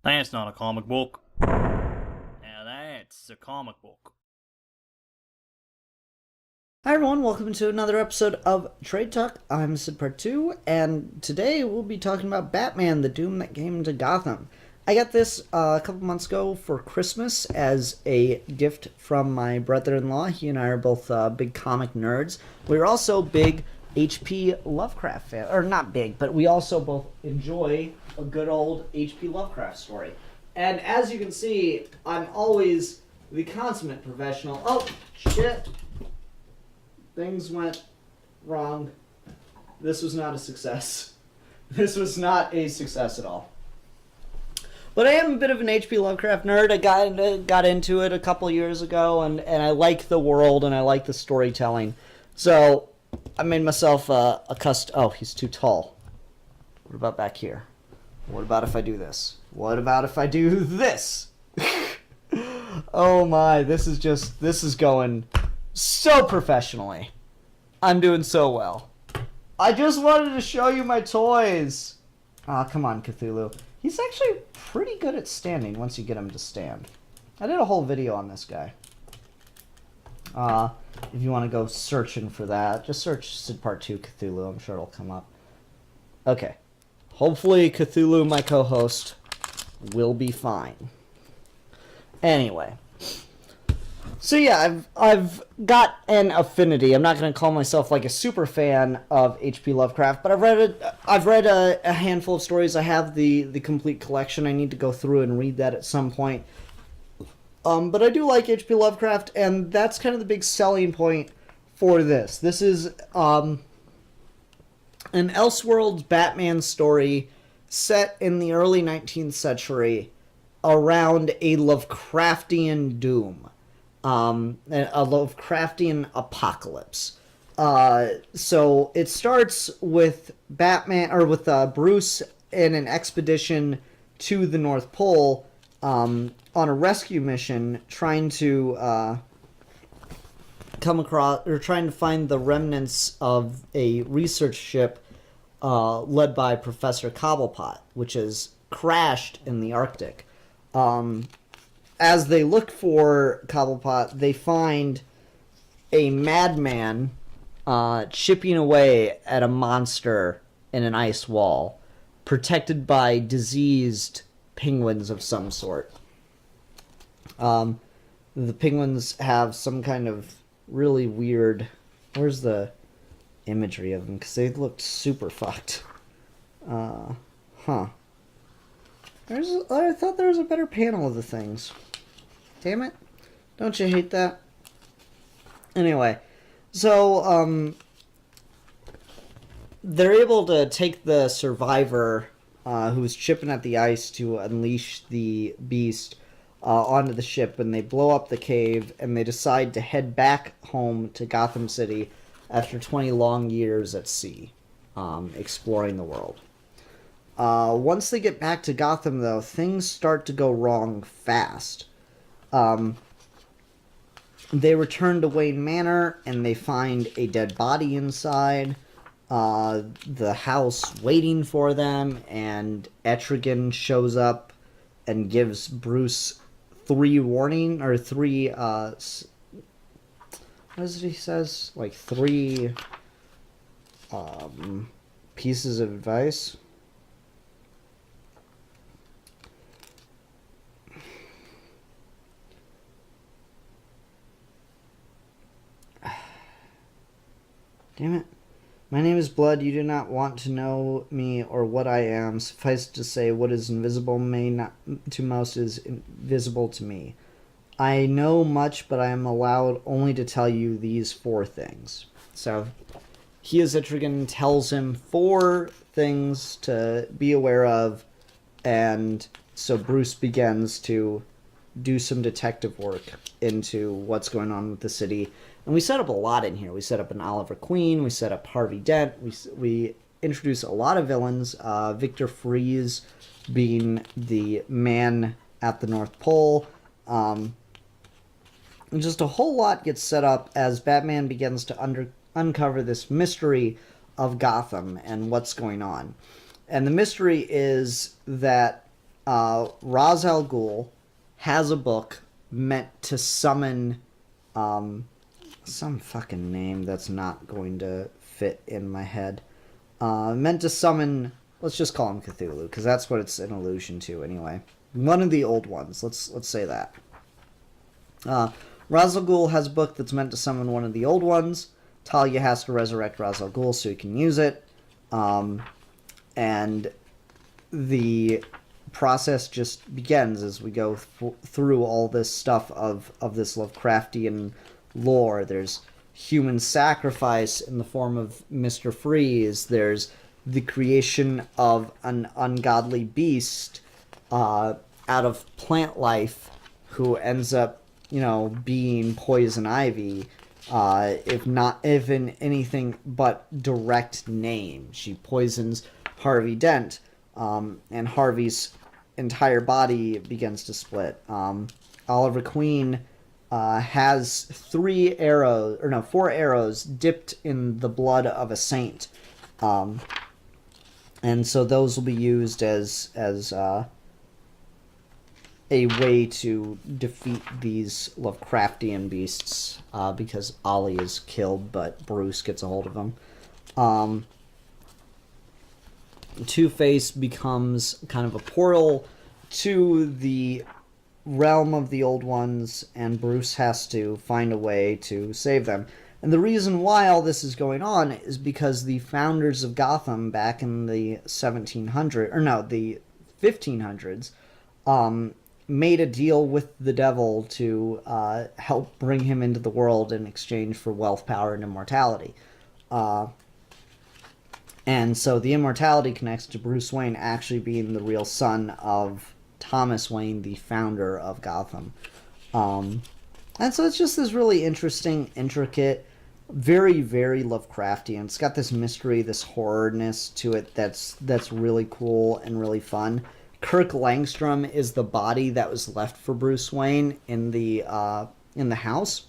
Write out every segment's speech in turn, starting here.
That's not a comic book. Now that's a comic book. Hi everyone, welcome to another episode of Trade Talk. I'm Sid Part 2, and today we'll be talking about Batman, the Doom that came to Gotham. I got this a couple months ago for Christmas as a gift from my brother-in-law. He and I are both big comic nerds. We're also big H.P. Lovecraft fans. Or not big, but we also both enjoy a good old H.P. Lovecraft story. And as you can see, I'm always the consummate professional. Oh, shit. Things went wrong. This was not a success. This was not a success at all. But I am a bit of an H.P. Lovecraft nerd. I got into it a couple years ago, and I like the world, and I like the storytelling. So I made myself a custom... Oh, he's too tall. What about back here? What about if I do this? What about if I do this? Oh my, this is going so professionally. I'm doing so well. I just wanted to show you my toys. Aw, come on, Cthulhu. He's actually pretty good at standing once you get him to stand. I did a whole video on this guy. If you want to go searching for that, just search Sid Part 2 Cthulhu. I'm sure it'll come up. Okay. Hopefully Cthulhu, my co-host, will be fine. Anyway. So yeah, I've got an affinity. I'm not going to call myself like a super fan of H.P. Lovecraft, but I've read a handful of stories. I have the complete collection. I need to go through and read that at some point. But I do like H.P. Lovecraft, and that's kind of the big selling point for this. This is an Elseworlds Batman story set in the early 19th century around a Lovecraftian doom. A Lovecraftian apocalypse. So it starts with Batman, or with Bruce in an expedition to the North Pole on a rescue mission, trying to come across, or trying to find the remnants of a research ship led by Professor Cobblepot, which has crashed in the Arctic. As they look for Cobblepot, they find a madman chipping away at a monster in an ice wall, protected by diseased penguins of some sort. The penguins have some kind of really weird... Where's the imagery of them? Because they looked super fucked. I thought there was a better panel of the things. Damn it. Don't you hate that? Anyway, so, they're able to take the survivor who's chipping at the ice to unleash the beast onto the ship, and they blow up the cave, and they decide to head back home to Gotham City after 20 long years at sea, exploring the world. Once they get back to Gotham, though, things start to go wrong fast. They return to Wayne Manor, and they find a dead body inside the house waiting for them, and Etrigan shows up and gives Bruce three, what is it he says? Like three pieces of advice. Damn it. My name is Blood. You do not want to know me or what I am. Suffice to say, what is invisible may not to most is invisible to me. I know much, but I am allowed only to tell you these four things. So, he as Etrigan tells him four things to be aware of, and so Bruce begins to do some detective work into what's going on with the city. And we set up a lot in here. We set up an Oliver Queen. We set up Harvey Dent. We introduce a lot of villains. Victor Fries being the man at the North Pole. And just a whole lot gets set up as Batman begins to uncover this mystery of Gotham and what's going on. And the mystery is that Ra's al Ghul has a book meant to summon some fucking name that's not going to fit in my head. Meant to summon, let's just call him Cthulhu, because that's what it's an allusion to anyway. One of the old ones, let's say that. Ra's al Ghul has a book that's meant to summon one of the old ones. Talia has to resurrect Ra's al Ghul so he can use it. And the process just begins as we go through all this stuff of this Lovecraftian lore. There's human sacrifice in the form of Mr. Freeze. There's the creation of an ungodly beast out of plant life who ends up, being poison ivy. If in anything but direct name. She poisons Harvey Dent, and Harvey's entire body begins to split. Oliver Queen has 4 arrows dipped in the blood of a saint. And so those will be used as a way to defeat these Lovecraftian beasts, because Ollie is killed, but Bruce gets a hold of him. Two-Face becomes kind of a portal to the realm of the old ones, and Bruce has to find a way to save them. And the reason why all this is going on is because the founders of Gotham back in the the 1500s, made a deal with the devil to help bring him into the world in exchange for wealth, power, and immortality. And so the immortality connects to Bruce Wayne actually being the real son of Thomas Wayne, the founder of Gotham. And so it's just this really interesting, intricate, very, very Lovecraftian. It's got this mystery, this horrorness to it that's really cool and really fun. Kirk Langstrom is the body that was left for Bruce Wayne in the house.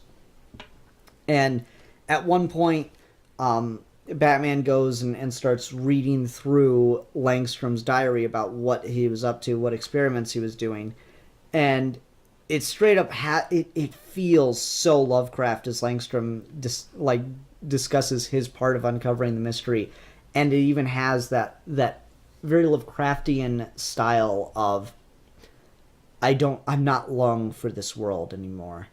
And at one point, Batman goes and starts reading through Langstrom's diary about what he was up to, what experiments he was doing. And it straight up, it feels so Lovecraft as Langstrom discusses his part of uncovering the mystery. And it even has that very Lovecraftian style of, I'm not long for this world anymore.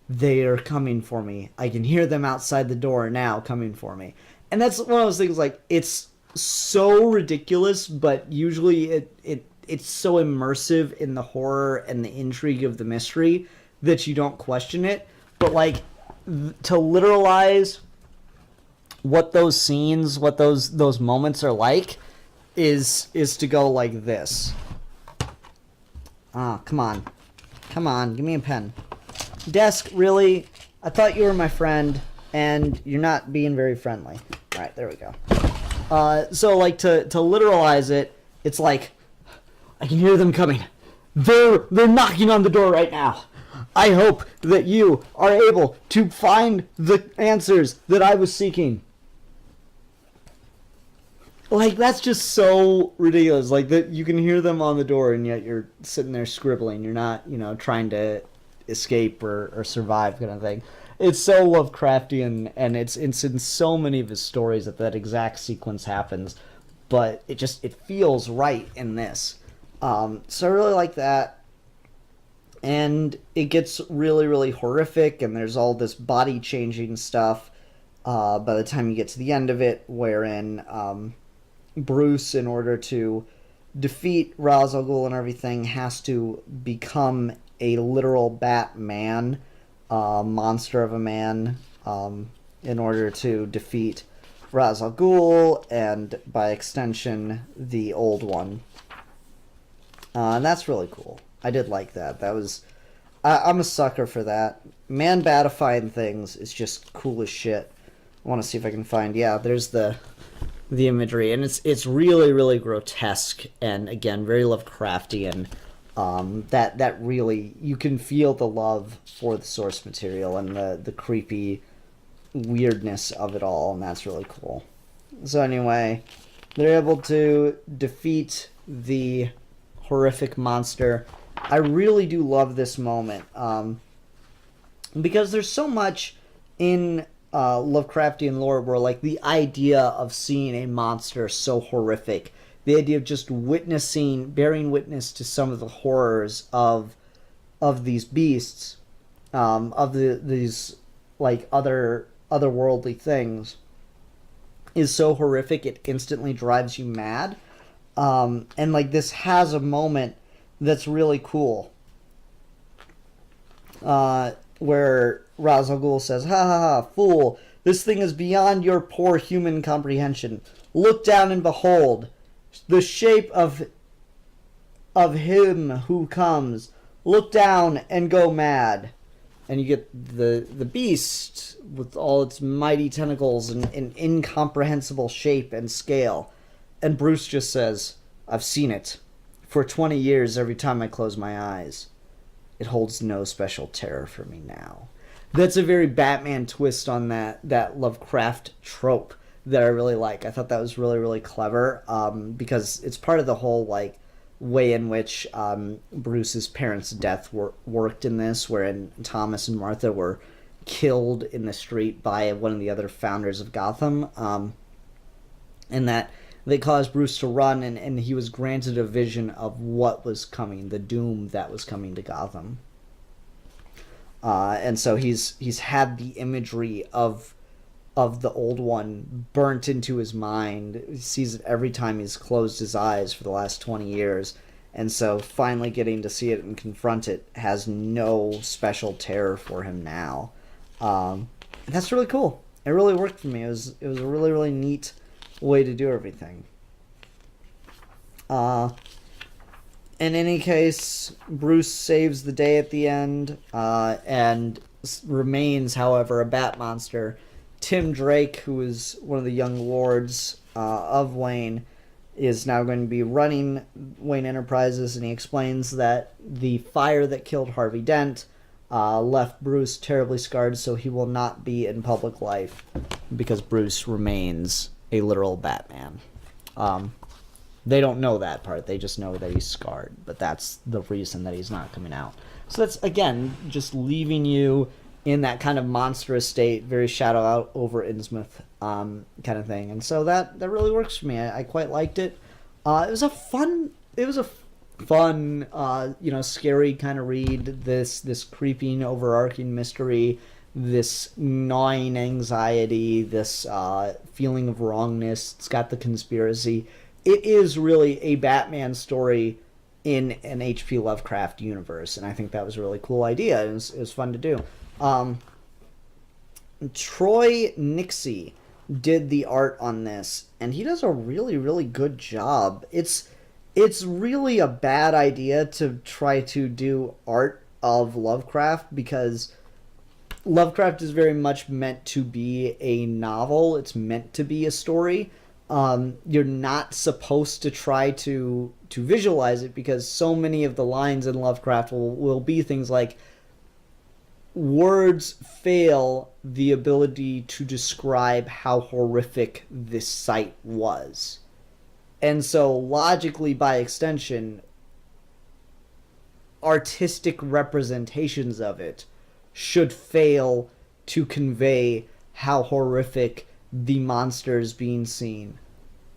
They are coming for me. I can hear them outside the door now coming for me. And that's one of those things, it's so ridiculous, but usually it's so immersive in the horror and the intrigue of the mystery that you don't question it. But to literalize what those scenes, what those moments are like, is to go like this. Come on, give me a pen. Desk, really? I thought you were my friend, and you're not being very friendly. All right, there we go. So to literalize it, it's like, I can hear them coming. They're knocking on the door right now. I hope that you are able to find the answers that I was seeking. That's just so ridiculous. That you can hear them on the door, and yet you're sitting there scribbling. You're not, trying to escape or survive kind of thing. It's so Lovecraftian, and it's in so many of his stories that exact sequence happens, but it feels right in this. So I really like that. And it gets really, really horrific, and there's all this body-changing stuff by the time you get to the end of it, wherein Bruce, in order to defeat Ra's al Ghul and everything, has to become a literal Batman, monster of a man, in order to defeat Ra's al Ghul and, by extension, the old one. And that's really cool. I did like that. I'm a sucker for that. Man batifying things is just cool as shit. I want to see if I can find, there's the imagery, and it's really, really grotesque, and again, very Lovecraftian. That really, you can feel the love for the source material and the creepy weirdness of it all, and that's really cool. So anyway, they're able to defeat the horrific monster. I really do love this moment because there's so much in Lovecraftian lore where, like, the idea of seeing a monster so horrific, the idea of just bearing witness to some of the horrors of these beasts, these like otherworldly things, is so horrific it instantly drives you mad. And like this has a moment that's really cool, where Ra's al Ghul says, "Ha ha ha, fool! This thing is beyond your poor human comprehension. Look down and behold the shape of him who comes. Look down and go mad." And you get the beast with all its mighty tentacles and incomprehensible shape and scale. And Bruce just says, "I've seen it. For 20 years, every time I close my eyes. It holds no special terror for me now." That's a very Batman twist on that Lovecraft trope that I really like. I thought that was really, really clever, because it's part of the whole, like, way in which Bruce's parents' death worked in this, wherein Thomas and Martha were killed in the street by one of the other founders of Gotham, and that they caused Bruce to run, and he was granted a vision of what was coming, the doom that was coming to Gotham. And so he's had the imagery of the old one burnt into his mind. He sees it every time he's closed his eyes for the last 20 years. And so finally getting to see it and confront it has no special terror for him now. And that's really cool. It really worked for me. It was a really, really neat way to do everything. In any case, Bruce saves the day at the end, and remains, however, a bat monster. Tim Drake, who is one of the young lords of Wayne, is now going to be running Wayne Enterprises, and he explains that the fire that killed Harvey Dent left Bruce terribly scarred, so he will not be in public life because Bruce remains a literal Batman. They don't know that part. They just know that he's scarred, but that's the reason that he's not coming out. So that's, again, just leaving you in that kind of monstrous state, very Shadow out over Innsmouth kind of thing. And so that really works for me. I quite liked it. It was a fun, scary kind of read. This creeping, overarching mystery, this gnawing anxiety, this feeling of wrongness. It's got the conspiracy. It is really a Batman story in an H.P. Lovecraft universe, and I think that was a really cool idea. It was fun to do. Troy Nixey did the art on this, and he does a really, really good job. It's really a bad idea to try to do art of Lovecraft, because Lovecraft is very much meant to be a novel. It's meant to be a story. You're not supposed to try to visualize it, because so many of the lines in Lovecraft will be things like, words fail the ability to describe how horrific this sight was. And so, logically, by extension, artistic representations of it should fail to convey how horrific the monsters being seen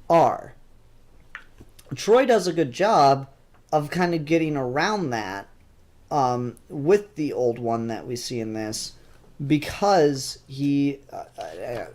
are. Troy does a good job of kind of getting around that with the old one that we see in this, because he,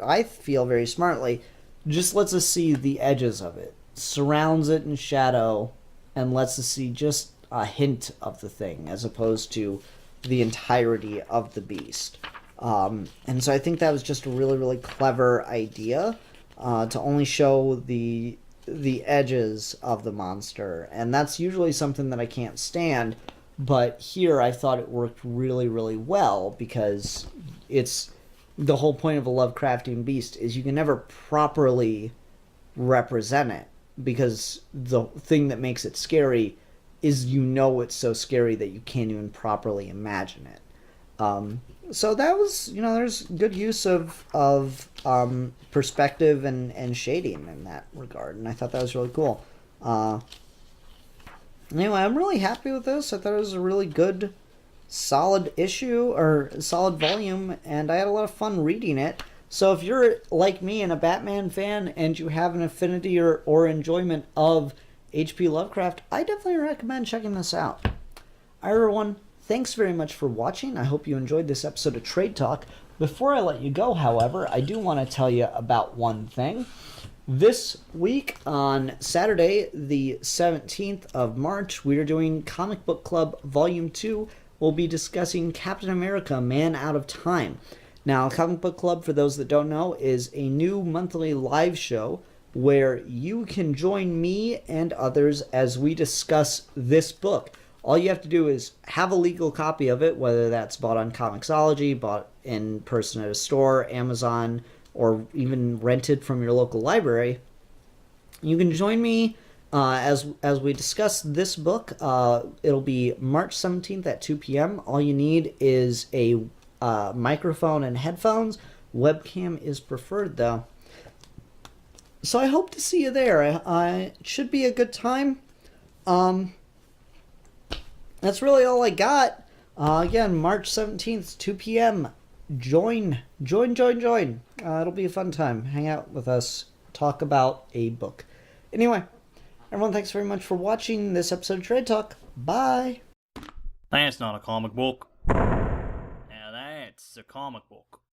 I feel very smartly, just lets us see the edges of it, surrounds it in shadow, and lets us see just a hint of the thing, as opposed to the entirety of the beast. And so I think that was just a really, really clever idea, to only show the edges of the monster. And that's usually something that I can't stand, but here I thought it worked really, really well, because it's the whole point of a Lovecraftian beast is you can never properly represent it, because the thing that makes it scary is it's so scary that you can't even properly imagine it. So that was, there's good use of perspective and shading in that regard, and I thought that was really cool. Anyway, I'm really happy with this. I thought it was a really good, solid issue, or solid volume, and I had a lot of fun reading it. So if you're like me and a Batman fan and you have an affinity or enjoyment of H.P. Lovecraft, I definitely recommend checking this out. Alright, everyone, thanks very much for watching. I hope you enjoyed this episode of Trade Talk. Before I let you go, however, I do want to tell you about one thing. This week, on Saturday, the 17th of March, we are doing Comic Book Club Volume 2. We'll be discussing Captain America, Man Out of Time. Now, Comic Book Club, for those that don't know, is a new monthly live show where you can join me and others as we discuss this book. All you have to do is have a legal copy of it, whether that's bought on Comixology, bought in person at a store, Amazon, or even rented from your local library. You can join me as we discuss this book. It'll be March 17th at 2 p.m. All you need is a microphone and headphones. Webcam is preferred, though. So I hope to see you there. It should be a good time. That's really all I got. Again, March 17th, 2 p.m. Join. It'll be a fun time. Hang out with us. Talk about a book. Anyway, everyone, thanks very much for watching this episode of Trade Talk. Bye. That's not a comic book. Now that's a comic book.